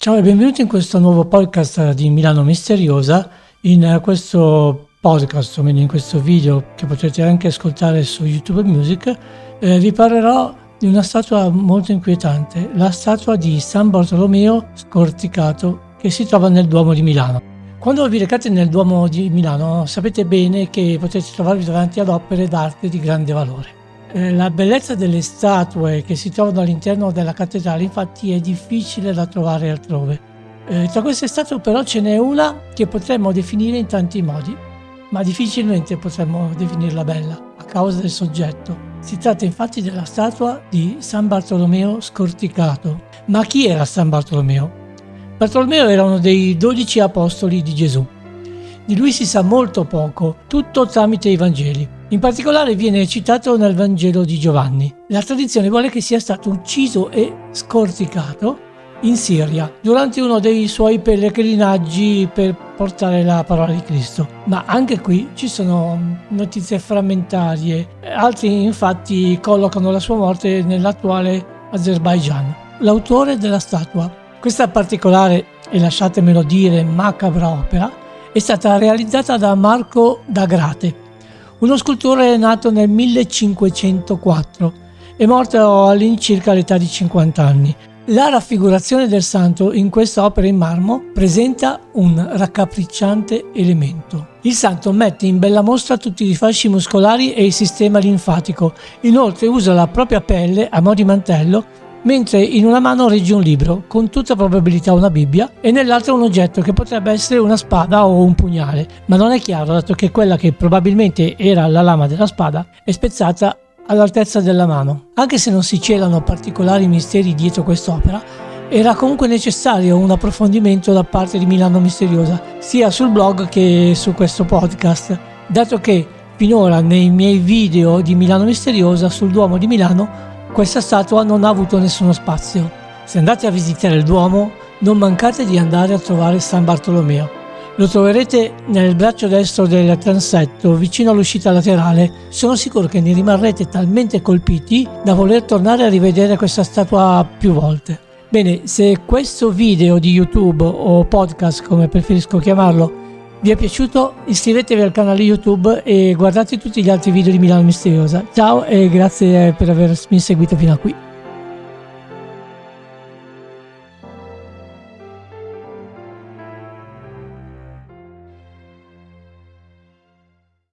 Ciao e benvenuti in questo nuovo podcast di Milano Misteriosa. In questo podcast, o meglio in questo video che potrete anche ascoltare su YouTube Music, vi parlerò di una statua molto inquietante, la statua di San Bartolomeo scorticato che si trova nel Duomo di Milano. Quando vi recate nel Duomo di Milano sapete bene che potete trovarvi davanti ad opere d'arte di grande valore. La bellezza delle statue che si trovano all'interno della cattedrale infatti è difficile da trovare altrove. Tra queste statue però ce n'è una che potremmo definire in tanti modi, ma difficilmente potremmo definirla bella a causa del soggetto. Si tratta infatti della statua di San Bartolomeo scorticato. Ma chi era San Bartolomeo? Bartolomeo era uno dei 12 apostoli di Gesù. Di lui si sa molto poco, tutto tramite i Vangeli. In particolare viene citato nel Vangelo di Giovanni. La tradizione vuole che sia stato ucciso e scorticato in Siria durante uno dei suoi pellegrinaggi per portare la parola di Cristo. Ma anche qui ci sono notizie frammentarie. Altri infatti collocano la sua morte nell'attuale Azerbaigian. L'autore della statua, questa particolare e lasciatemelo dire macabra opera, è stata realizzata da Marco d'Agrate, uno scultore nato nel 1504 e morto all'incirca all'età di 50 anni. La raffigurazione del santo in questa opera in marmo presenta un raccapricciante elemento. Il santo mette in bella mostra tutti i fasci muscolari e il sistema linfatico. Inoltre usa la propria pelle a mo' di mantello, mentre in una mano regge un libro, con tutta probabilità una Bibbia, e nell'altra un oggetto che potrebbe essere una spada o un pugnale, ma non è chiaro dato che quella che probabilmente era la lama della spada è spezzata all'altezza della mano. Anche se non si celano particolari misteri dietro quest'opera, era comunque necessario un approfondimento da parte di Milano Misteriosa, sia sul blog che su questo podcast, dato che finora nei miei video di Milano Misteriosa sul Duomo di Milano questa statua non ha avuto nessuno spazio. Se andate a visitare il Duomo, non mancate di andare a trovare San Bartolomeo. Lo troverete nel braccio destro del transetto, vicino all'uscita laterale. Sono sicuro che ne rimarrete talmente colpiti da voler tornare a rivedere questa statua più volte. Bene, se questo video di YouTube o podcast, come preferisco chiamarlo, vi è piaciuto, iscrivetevi al canale YouTube e guardate tutti gli altri video di Milano Misteriosa. Ciao e grazie per avermi seguito fino a qui.